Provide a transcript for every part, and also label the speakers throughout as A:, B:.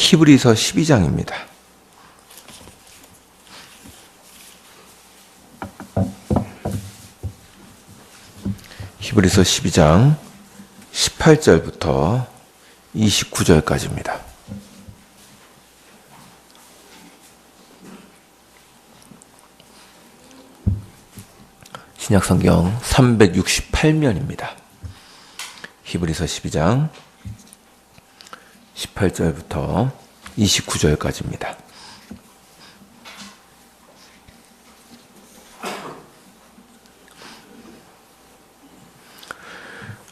A: 히브리서 12장입니다. 히브리서 12장 18절부터 29절까지입니다. 신약성경 368면입니다. 히브리서 12장 18절부터 29절까지입니다.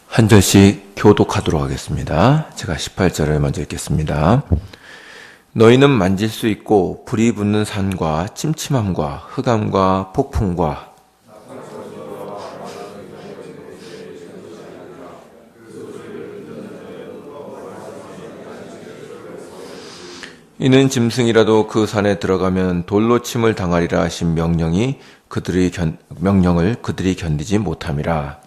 A: 한 절씩 교독하도록 하겠습니다. 제가 18절을 먼저 읽겠습니다. 너희는 만질 수 있고 불이 붙는 산과 침침함과 흑암과 폭풍과 이는 짐승이라도 그 산에 들어가면 돌로 침을 당하리라 하신 명령을 그들이 견디지 못함이라.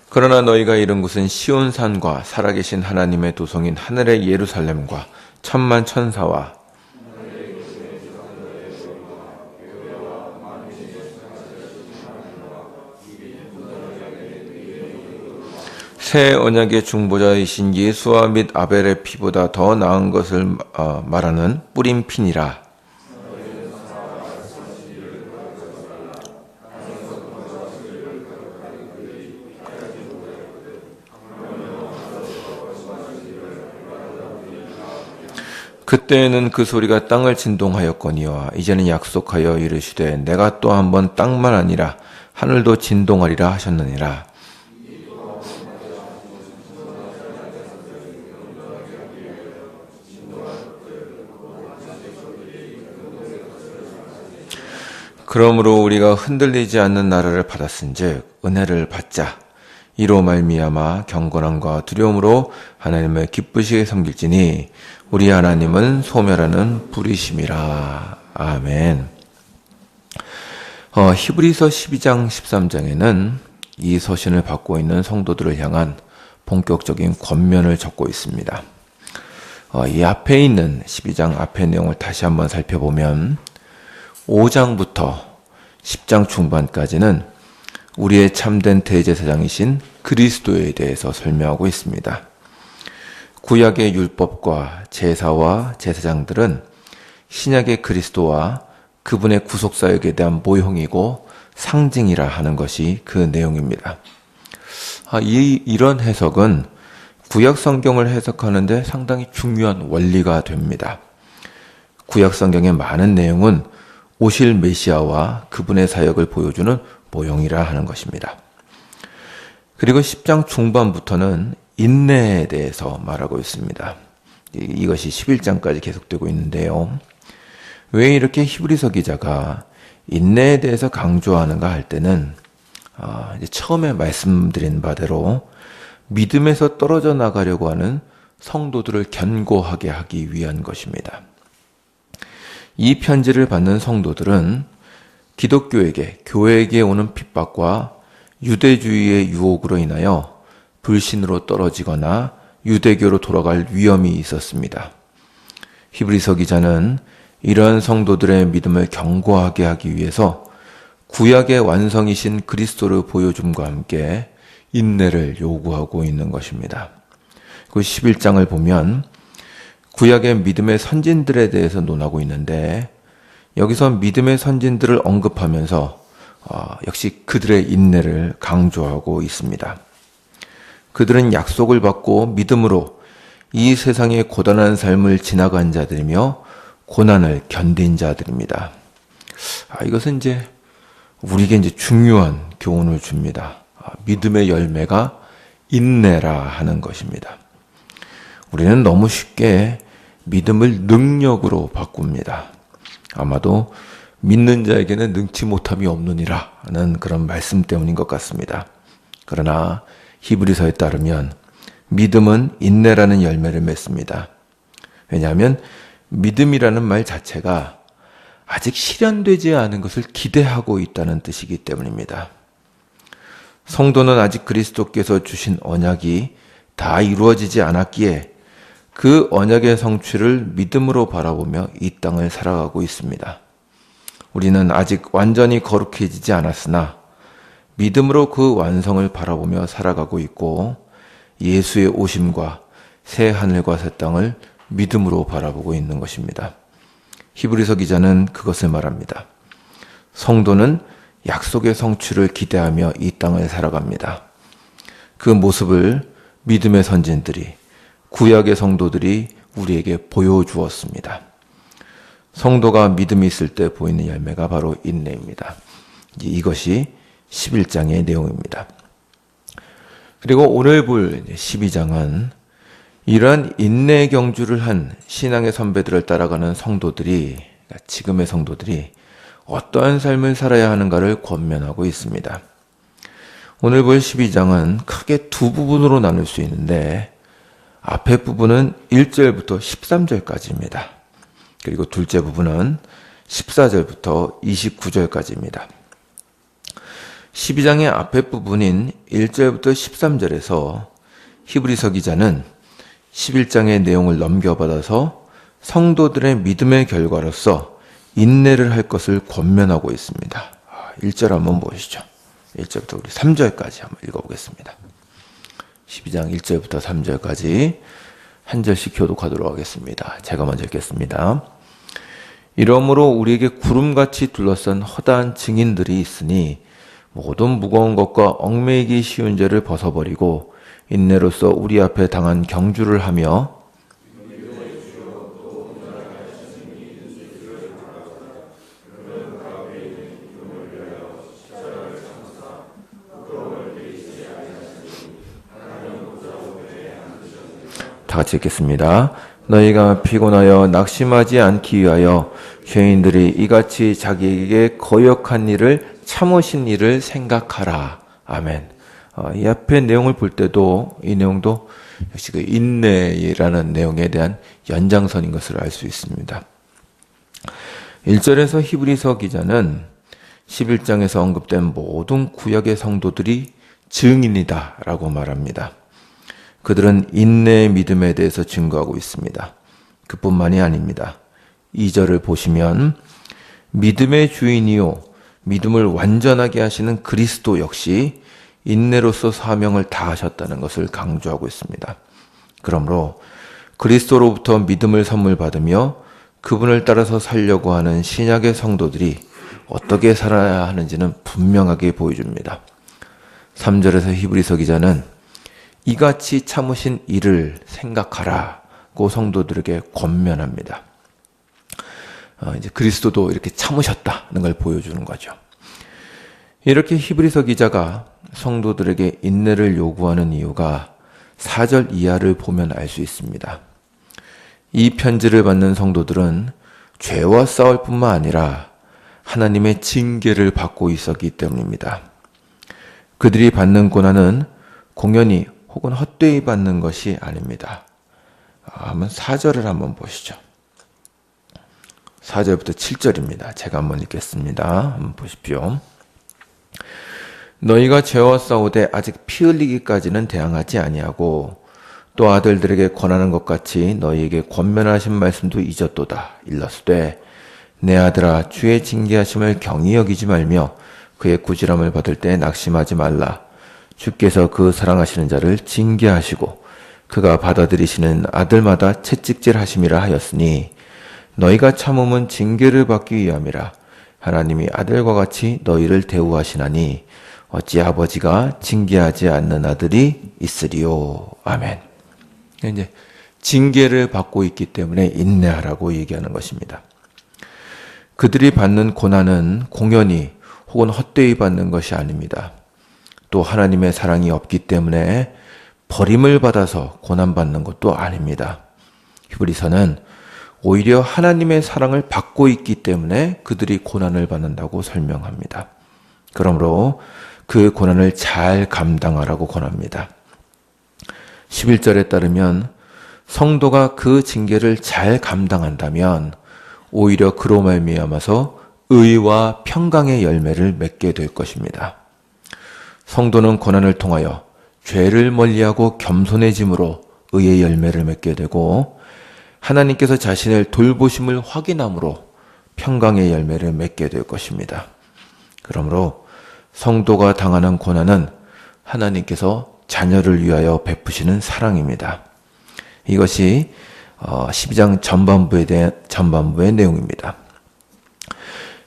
A: 그러나 너희가 이른 곳은 시온산과 살아계신 하나님의 도성인 하늘의 예루살렘과 천만 천사와 새 언약의 중보자이신 예수와 및 아벨의 피보다 더 나은 것을 말하는 뿌린 피니라. 그때에는 그 소리가 땅을 진동하였거니와 이제는 약속하여 이르시되 내가 또 한 번 땅만 아니라 하늘도 진동하리라 하셨느니라. 그러므로 우리가 흔들리지 않는 나라를 받았은즉 은혜를 받자. 이로 말미암아 경건함과 두려움으로 하나님을 기쁘시게 섬길지니 우리 하나님은 소멸하는 불이심이라. 아멘. 히브리서 12장 13장에는 이 서신을 받고 있는 성도들을 향한 본격적인 권면을 적고 있습니다. 이 앞에 있는 12장 앞의 내용을 다시 한번 살펴보면 5장부터 10장 중반까지는 우리의 참된 대제사장이신 그리스도에 대해서 설명하고 있습니다. 구약의 율법과 제사와 제사장들은 신약의 그리스도와 그분의 구속사역에 대한 모형이고 상징이라 하는 것이 그 내용입니다. 이런 해석은 구약 성경을 해석하는데 상당히 중요한 원리가 됩니다. 구약 성경의 많은 내용은 오실 메시아와 그분의 사역을 보여주는 모형이라 하는 것입니다. 그리고 10장 중반부터는 인내에 대해서 말하고 있습니다. 이것이 11장까지 계속되고 있는데요. 왜 이렇게 히브리서 기자가 인내에 대해서 강조하는가 할 때는 이제 처음에 말씀드린 바대로 믿음에서 떨어져 나가려고 하는 성도들을 견고하게 하기 위한 것입니다. 이 편지를 받는 성도들은 기독교에게, 교회에게 오는 핍박과 유대주의의 유혹으로 인하여 불신으로 떨어지거나 유대교로 돌아갈 위험이 있었습니다. 히브리서 기자는 이러한 성도들의 믿음을 견고하게 하기 위해서 구약의 완성이신 그리스도를 보여줌과 함께 인내를 요구하고 있는 것입니다. 그 11장을 보면 구약의 믿음의 선진들에 대해서 논하고 있는데 여기서 믿음의 선진들을 언급하면서 역시 그들의 인내를 강조하고 있습니다. 그들은 약속을 받고 믿음으로 이 세상의 고단한 삶을 지나간 자들이며 고난을 견딘 자들입니다. 이것은 이제 우리에게 이제 중요한 교훈을 줍니다. 믿음의 열매가 인내라 하는 것입니다. 우리는 너무 쉽게 믿음을 능력으로 바꿉니다. 아마도 믿는 자에게는 능치 못함이 없느니라 하는 그런 말씀 때문인 것 같습니다. 그러나 히브리서에 따르면 믿음은 인내라는 열매를 맺습니다. 왜냐하면 믿음이라는 말 자체가 아직 실현되지 않은 것을 기대하고 있다는 뜻이기 때문입니다. 성도는 아직 그리스도께서 주신 언약이 다 이루어지지 않았기에 그 언약의 성취를 믿음으로 바라보며 이 땅을 살아가고 있습니다. 우리는 아직 완전히 거룩해지지 않았으나 믿음으로 그 완성을 바라보며 살아가고 있고 예수의 오심과 새 하늘과 새 땅을 믿음으로 바라보고 있는 것입니다. 히브리서 기자는 그것을 말합니다. 성도는 약속의 성취를 기대하며 이 땅을 살아갑니다. 그 모습을 믿음의 선진들이, 구약의 성도들이 우리에게 보여주었습니다. 성도가 믿음이 있을 때 보이는 열매가 바로 인내입니다. 이것이 11장의 내용입니다. 그리고 오늘 볼 12장은 이러한 인내의 경주를 한 신앙의 선배들을 따라가는 성도들이, 지금의 성도들이 어떠한 삶을 살아야 하는가를 권면하고 있습니다. 오늘 볼 12장은 크게 두 부분으로 나눌 수 있는데 앞에 부분은 1절부터 13절까지입니다. 그리고 둘째 부분은 14절부터 29절까지입니다. 12장의 앞에 부분인 1절부터 13절에서 히브리서 기자는 11장의 내용을 넘겨받아서 성도들의 믿음의 결과로서 인내를 할 것을 권면하고 있습니다. 1절 한번 보시죠. 1절부터 우리 3절까지 한번 읽어보겠습니다. 12장 1절부터 3절까지 한 절씩 교독하도록 하겠습니다. 제가 먼저 읽겠습니다. 이러므로 우리에게 구름같이 둘러싼 허다한 증인들이 있으니 모든 무거운 것과 얽매이기 쉬운 죄를 벗어버리고 인내로서 우리 앞에 당한 경주를 하며 다 같이 읽겠습니다. 너희가 피곤하여 낙심하지 않기 위하여 죄인들이 이같이 자기에게 거역한 일을 참으신 일을 생각하라. 아멘. 이 앞에 내용을 볼 때도 이 내용도 역시 그 인내라는 내용에 대한 연장선인 것을 알 수 있습니다. 1절에서 히브리서 기자는 11장에서 언급된 모든 구약의 성도들이 증인이다 라고 말합니다. 그들은 인내의 믿음에 대해서 증거하고 있습니다. 그뿐만이 아닙니다. 2절을 보시면 믿음의 주인이요 믿음을 완전하게 하시는 그리스도 역시 인내로서 사명을 다하셨다는 것을 강조하고 있습니다. 그러므로 그리스도로부터 믿음을 선물 받으며 그분을 따라서 살려고 하는 신약의 성도들이 어떻게 살아야 하는지는 분명하게 보여줍니다. 3절에서 히브리서 기자는 이같이 참으신 일을 생각하라고 성도들에게 권면합니다. 이제 그리스도도 이렇게 참으셨다는 걸 보여주는 거죠. 이렇게 히브리서 기자가 성도들에게 인내를 요구하는 이유가 4절 이하를 보면 알 수 있습니다. 이 편지를 받는 성도들은 죄와 싸울 뿐만 아니라 하나님의 징계를 받고 있었기 때문입니다. 그들이 받는 고난은 공연히 혹은 헛되이 받는 것이 아닙니다. 한번 4절을 한번 보시죠. 4절부터 7절입니다. 제가 한번 읽겠습니다. 한번 보십시오. 너희가 죄와 싸우되 아직 피 흘리기까지는 대항하지 아니하고 또 아들들에게 권하는 것 같이 너희에게 권면하신 말씀도 잊었도다. 일러스되 내 아들아 주의 징계하심을 경히 여기지 말며 그의 꾸지람을 받을 때 낙심하지 말라. 주께서 그 사랑하시는 자를 징계하시고 그가 받아들이시는 아들마다 채찍질하심이라 하였으니 너희가 참음은 징계를 받기 위함이라. 하나님이 아들과 같이 너희를 대우하시나니 어찌 아버지가 징계하지 않는 아들이 있으리요. 아멘. 이제 징계를 받고 있기 때문에 인내하라고 얘기하는 것입니다. 그들이 받는 고난은 공연히 혹은 헛되이 받는 것이 아닙니다. 또 하나님의 사랑이 없기 때문에 버림을 받아서 고난받는 것도 아닙니다. 히브리서는 오히려 하나님의 사랑을 받고 있기 때문에 그들이 고난을 받는다고 설명합니다. 그러므로 그 고난을 잘 감당하라고 권합니다. 11절에 따르면 성도가 그 징계를 잘 감당한다면 오히려 그로 말미암아서 의와 평강의 열매를 맺게 될 것입니다. 성도는 고난을 통하여 죄를 멀리하고 겸손해짐으로 의의 열매를 맺게 되고 하나님께서 자신을 돌보심을 확인함으로 평강의 열매를 맺게 될 것입니다. 그러므로 성도가 당하는 고난은 하나님께서 자녀를 위하여 베푸시는 사랑입니다. 이것이 12장 전반부의 내용입니다.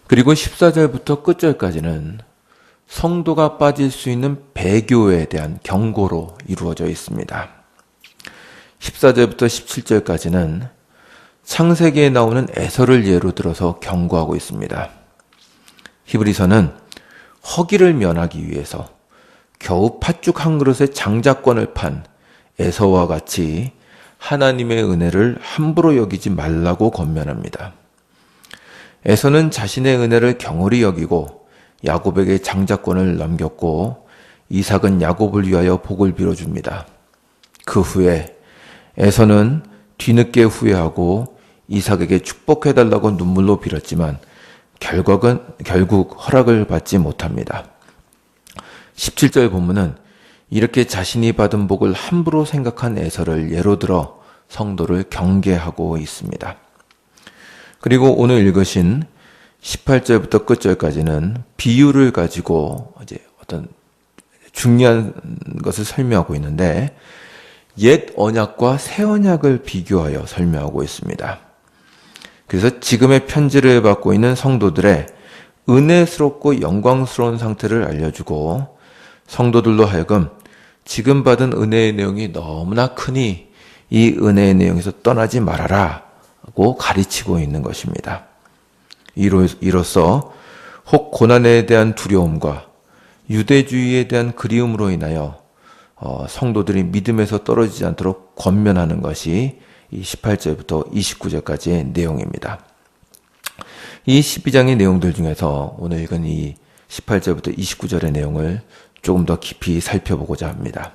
A: 그리고 14절부터 끝절까지는 성도가 빠질 수 있는 배교에 대한 경고로 이루어져 있습니다. 14절부터 17절까지는 창세기에 나오는 에서를 예로 들어서 경고하고 있습니다. 히브리서는 허기를 면하기 위해서 겨우 팥죽 한 그릇의 장자권을 판 에서와 같이 하나님의 은혜를 함부로 여기지 말라고 권면합니다. 에서는 자신의 은혜를 경홀히 여기고 야곱에게 장자권을 넘겼고 이삭은 야곱을 위하여 복을 빌어줍니다. 그 후에 에서는 뒤늦게 후회하고 이삭에게 축복해달라고 눈물로 빌었지만 결국 허락을 받지 못합니다. 17절 본문은 이렇게 자신이 받은 복을 함부로 생각한 에서를 예로 들어 성도를 경계하고 있습니다. 그리고 오늘 읽으신 18절부터 끝절까지는 비유를 가지고 이제 어떤 중요한 것을 설명하고 있는데 옛 언약과 새 언약을 비교하여 설명하고 있습니다. 그래서 지금의 편지를 받고 있는 성도들의 은혜스럽고 영광스러운 상태를 알려주고 성도들로 하여금 지금 받은 은혜의 내용이 너무나 크니 이 은혜의 내용에서 떠나지 말아라 고 가르치고 있는 것입니다. 이로써 혹 고난에 대한 두려움과 유대주의에 대한 그리움으로 인하여 성도들이 믿음에서 떨어지지 않도록 권면하는 것이 이 18절부터 29절까지의 내용입니다. 이 12장의 내용들 중에서 오늘 읽은 이 18절부터 29절의 내용을 조금 더 깊이 살펴보고자 합니다.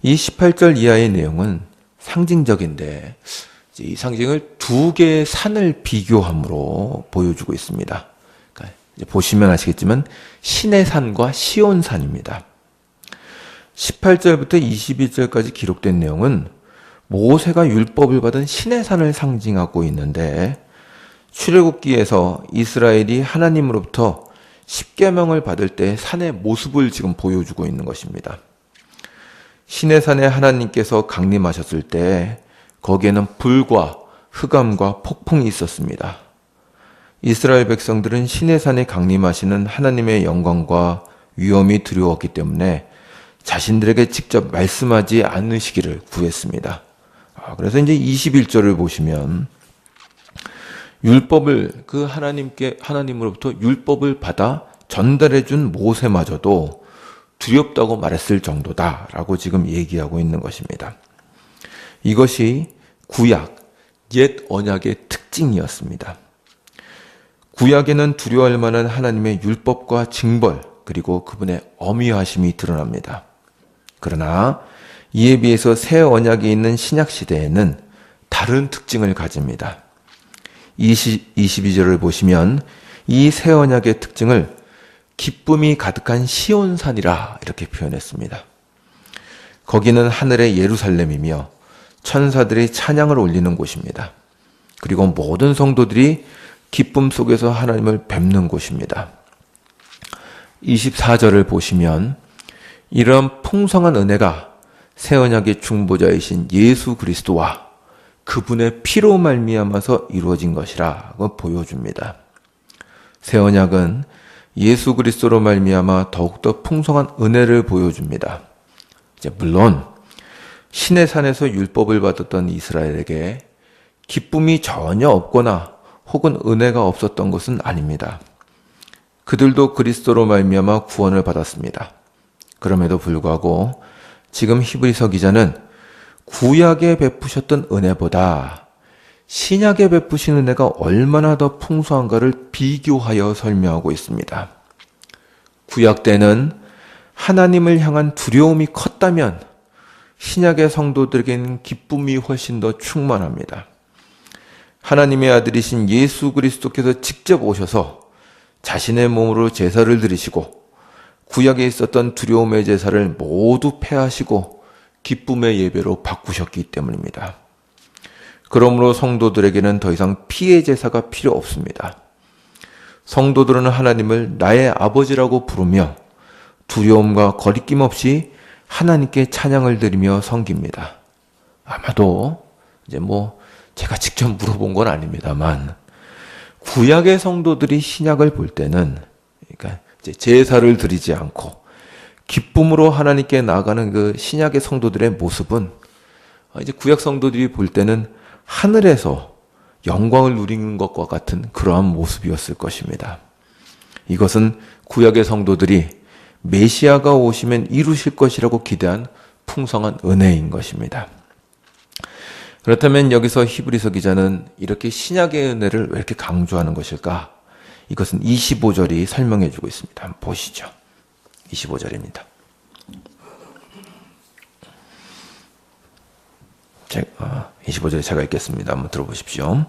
A: 이 18절 이하의 내용은 상징적인데 이 상징을 두 개의 산을 비교함으로 보여주고 있습니다. 그러니까 보시면 아시겠지만 신의 산과 시온산입니다. 18절부터 21절까지 기록된 내용은 모세가 율법을 받은 신의 산을 상징하고 있는데 출애굽기에서 이스라엘이 하나님으로부터 십계명을 받을 때 산의 모습을 지금 보여주고 있는 것입니다. 신의 산에 하나님께서 강림하셨을 때 거기에는 불과 흑암과 폭풍이 있었습니다. 이스라엘 백성들은 신의 산에 강림하시는 하나님의 영광과 위엄이 두려웠기 때문에 자신들에게 직접 말씀하지 않으시기를 구했습니다. 그래서 이제 21절을 보시면 율법을 하나님으로부터 율법을 받아 전달해 준 모세마저도 두렵다고 말했을 정도다라고 지금 얘기하고 있는 것입니다. 이것이 구약, 옛 언약의 특징이었습니다. 구약에는 두려워할 만한 하나님의 율법과 징벌 그리고 그분의 엄위하심이 드러납니다. 그러나 이에 비해서 새 언약에 있는 신약 시대에는 다른 특징을 가집니다. 22절을 보시면 이 새 언약의 특징을 기쁨이 가득한 시온산이라 이렇게 표현했습니다. 거기는 하늘의 예루살렘이며 천사들이 찬양을 올리는 곳입니다. 그리고 모든 성도들이 기쁨 속에서 하나님을 뵙는 곳입니다. 24절을 보시면 이런 풍성한 은혜가 새 언약의 중보자이신 예수 그리스도와 그분의 피로 말미암아서 이루어진 것이라고 보여줍니다. 새 언약은 예수 그리스도로 말미암아 더욱더 풍성한 은혜를 보여줍니다. 물론 신의 산에서 율법을 받았던 이스라엘에게 기쁨이 전혀 없거나 혹은 은혜가 없었던 것은 아닙니다. 그들도 그리스도로 말미암아 구원을 받았습니다. 그럼에도 불구하고 지금 히브리서 기자는 구약에 베푸셨던 은혜보다 신약에 베푸신 은혜가 얼마나 더 풍성한가를 비교하여 설명하고 있습니다. 구약 때는 하나님을 향한 두려움이 컸다면 신약의 성도들에게는 기쁨이 훨씬 더 충만합니다. 하나님의 아들이신 예수 그리스도께서 직접 오셔서 자신의 몸으로 제사를 드리시고 구약에 있었던 두려움의 제사를 모두 폐하시고 기쁨의 예배로 바꾸셨기 때문입니다. 그러므로 성도들에게는 더 이상 피의 제사가 필요 없습니다. 성도들은 하나님을 나의 아버지라고 부르며 두려움과 거리낌 없이 하나님께 찬양을 드리며 섬깁니다. 아마도 이제 제가 직접 물어본 건 아닙니다만 구약의 성도들이 신약을 볼 때는 그러니까 이제 제사를 드리지 않고 기쁨으로 하나님께 나아가는 그 신약의 성도들의 모습은 이제 구약 성도들이 볼 때는 하늘에서 영광을 누리는 것과 같은 그러한 모습이었을 것입니다. 이것은 구약의 성도들이 메시아가 오시면 이루실 것이라고 기대한 풍성한 은혜인 것입니다. 그렇다면 여기서 히브리서 기자는 이렇게 신약의 은혜를 왜 이렇게 강조하는 것일까? 이것은 25절이 설명해 주고 있습니다. 한번 보시죠. 25절입니다. 25절에 제가 읽겠습니다. 한번 들어보십시오.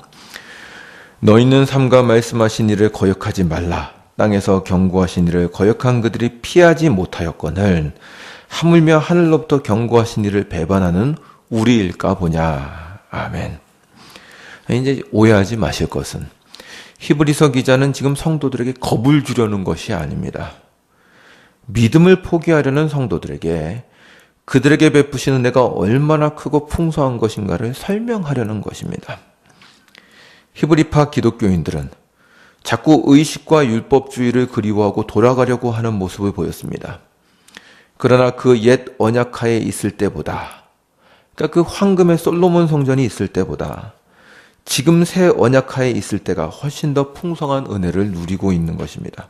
A: 너희는 삼가 말씀하신 일을 거역하지 말라. 땅에서 경고하신 일을 거역한 그들이 피하지 못하였거늘 하물며 하늘로부터 경고하신 일을 배반하는 우리일까 보냐. 아멘. 이제 오해하지 마실 것은 히브리서 기자는 지금 성도들에게 겁을 주려는 것이 아닙니다. 믿음을 포기하려는 성도들에게 그들에게 베푸시는 은혜가 얼마나 크고 풍성한 것인가를 설명하려는 것입니다. 히브리파 기독교인들은 자꾸 의식과 율법주의를 그리워하고 돌아가려고 하는 모습을 보였습니다. 그러나 그 옛 언약하에 있을 때보다, 그러니까 그 황금의 솔로몬 성전이 있을 때보다 지금 새 언약하에 있을 때가 훨씬 더 풍성한 은혜를 누리고 있는 것입니다.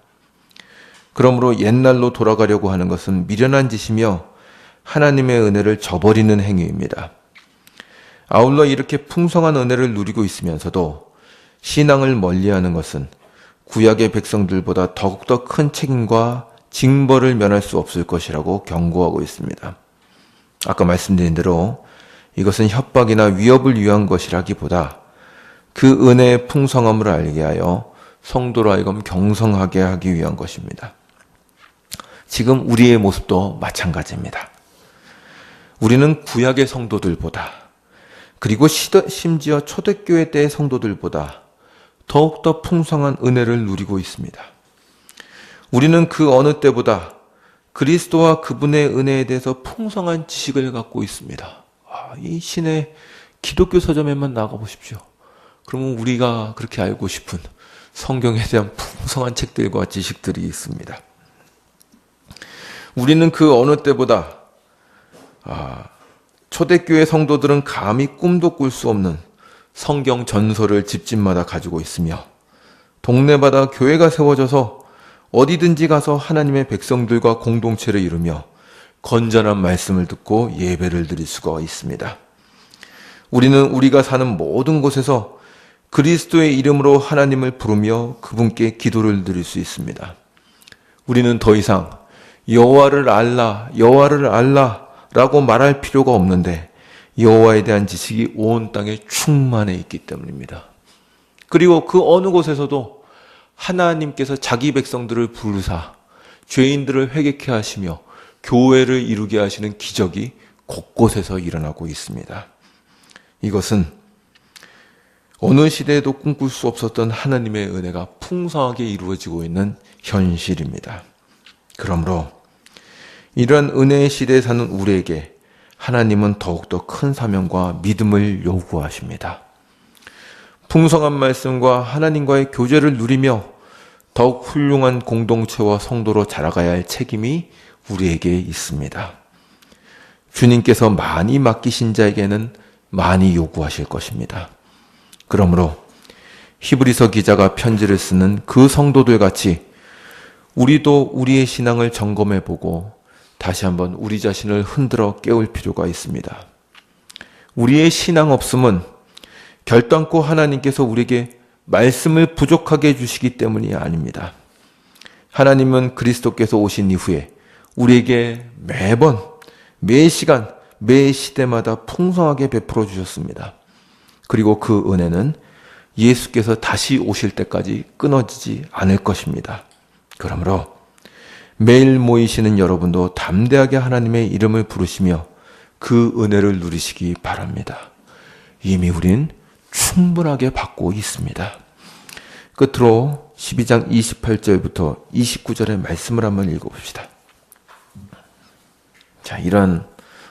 A: 그러므로 옛날로 돌아가려고 하는 것은 미련한 짓이며 하나님의 은혜를 저버리는 행위입니다. 아울러 이렇게 풍성한 은혜를 누리고 있으면서도 신앙을 멀리하는 것은 구약의 백성들보다 더욱더 큰 책임과 징벌을 면할 수 없을 것이라고 경고하고 있습니다. 아까 말씀드린 대로 이것은 협박이나 위협을 위한 것이라기보다 그 은혜의 풍성함을 알게 하여 성도로 하여금 경성하게 하기 위한 것입니다. 지금 우리의 모습도 마찬가지입니다. 우리는 구약의 성도들보다 그리고 심지어 초대교회 때의 성도들보다 더욱더 풍성한 은혜를 누리고 있습니다. 우리는 그 어느 때보다 그리스도와 그분의 은혜에 대해서 풍성한 지식을 갖고 있습니다. 이 시내 기독교 서점에만 나가보십시오. 그러면 우리가 그렇게 알고 싶은 성경에 대한 풍성한 책들과 지식들이 있습니다. 우리는 그 어느 때보다 초대교회 성도들은 감히 꿈도 꿀 수 없는 성경 전설을 집집마다 가지고 있으며 동네마다 교회가 세워져서 어디든지 가서 하나님의 백성들과 공동체를 이루며 건전한 말씀을 듣고 예배를 드릴 수가 있습니다. 우리는 우리가 사는 모든 곳에서 그리스도의 이름으로 하나님을 부르며 그분께 기도를 드릴 수 있습니다. 우리는 더 이상 여호와를 알라라고 말할 필요가 없는데 여호와에 대한 지식이 온 땅에 충만해 있기 때문입니다. 그리고 그 어느 곳에서도 하나님께서 자기 백성들을 부르사 죄인들을 회개케 하시며 교회를 이루게 하시는 기적이 곳곳에서 일어나고 있습니다. 이것은 어느 시대에도 꿈꿀 수 없었던 하나님의 은혜가 풍성하게 이루어지고 있는 현실입니다. 그러므로 이러한 은혜의 시대에 사는 우리에게 하나님은 더욱더 큰 사명과 믿음을 요구하십니다. 풍성한 말씀과 하나님과의 교제를 누리며 더욱 훌륭한 공동체와 성도로 자라가야 할 책임이 우리에게 있습니다. 주님께서 많이 맡기신 자에게는 많이 요구하실 것입니다. 그러므로 히브리서 기자가 편지를 쓰는 그 성도들 같이 우리도 우리의 신앙을 점검해보고 다시 한번 우리 자신을 흔들어 깨울 필요가 있습니다. 우리의 신앙 없음은 결단코 하나님께서 우리에게 말씀을 부족하게 해주시기 때문이 아닙니다. 하나님은 그리스도께서 오신 이후에 우리에게 매번, 매 시간, 매 시대마다 풍성하게 베풀어 주셨습니다. 그리고 그 은혜는 예수께서 다시 오실 때까지 끊어지지 않을 것입니다. 그러므로 매일 모이시는 여러분도 담대하게 하나님의 이름을 부르시며 그 은혜를 누리시기 바랍니다. 이미 우린 충분하게 받고 있습니다. 끝으로 12장 28절부터 29절의 말씀을 한번 읽어봅시다. 자, 이런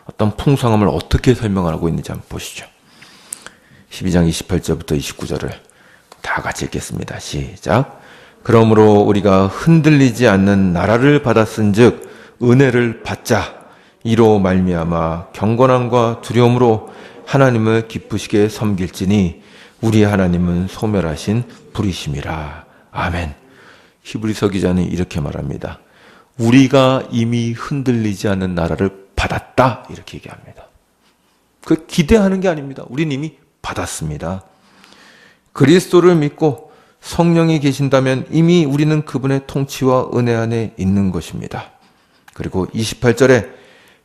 A: 어떤 풍성함을 어떻게 설명하고 있는지 한번 보시죠. 12장 28절부터 29절을 다 같이 읽겠습니다. 시작. 그러므로 우리가 흔들리지 않는 나라를 받았은즉 은혜를 받자. 이로 말미암아 경건함과 두려움으로 하나님을 기쁘시게 섬길지니 우리 하나님은 소멸하신 불이심이라. 아멘. 히브리서 기자는 이렇게 말합니다. 우리가 이미 흔들리지 않는 나라를 받았다. 이렇게 얘기합니다. 그 기대하는 게 아닙니다. 우린 이미 받았습니다. 그리스도를 믿고 성령이 계신다면 이미 우리는 그분의 통치와 은혜 안에 있는 것입니다. 그리고 28절에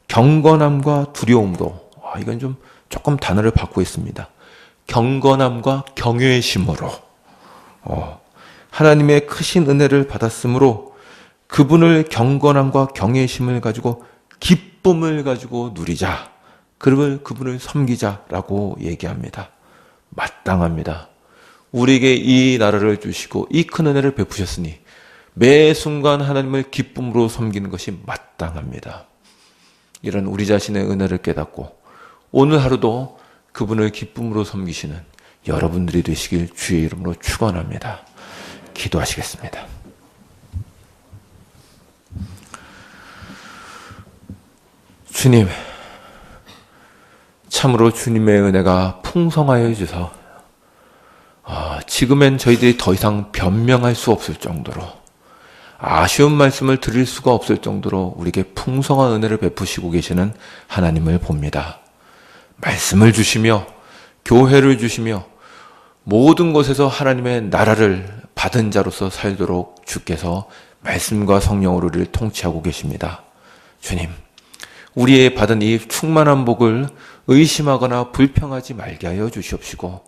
A: 경건함과 두려움도, 이건 좀 조금 단어를 바꾸고 있습니다. 경건함과 경외심으로, 하나님의 크신 은혜를 받았으므로 그분을 경건함과 경외심을 가지고 기쁨을 가지고 누리자. 그분을 섬기자라고 얘기합니다. 마땅합니다. 우리에게 이 나라를 주시고 이 큰 은혜를 베푸셨으니 매 순간 하나님을 기쁨으로 섬기는 것이 마땅합니다. 이런 우리 자신의 은혜를 깨닫고 오늘 하루도 그분을 기쁨으로 섬기시는 여러분들이 되시길 주의 이름으로 축원합니다. 기도하시겠습니다. 주님, 참으로 주님의 은혜가 풍성하여 주셔서 지금엔 저희들이 더 이상 변명할 수 없을 정도로 아쉬운 말씀을 드릴 수가 없을 정도로 우리에게 풍성한 은혜를 베푸시고 계시는 하나님을 봅니다. 말씀을 주시며 교회를 주시며 모든 곳에서 하나님의 나라를 받은 자로서 살도록 주께서 말씀과 성령으로 우리를 통치하고 계십니다. 주님, 우리의 받은 이 충만한 복을 의심하거나 불평하지 말게 하여 주시옵시고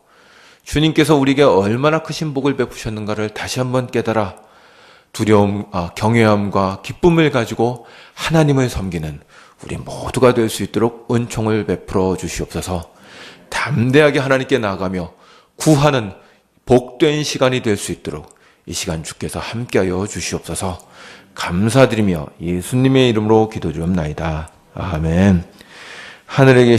A: 주님께서 우리에게 얼마나 크신 복을 베푸셨는가를 다시 한번 깨달아 경외함과 기쁨을 가지고 하나님을 섬기는 우리 모두가 될 수 있도록 은총을 베풀어 주시옵소서. 담대하게 하나님께 나아가며 구하는 복된 시간이 될 수 있도록 이 시간 주께서 함께하여 주시옵소서. 감사드리며 예수님의 이름으로 기도드리옵나이다. 아멘. 하늘에 계신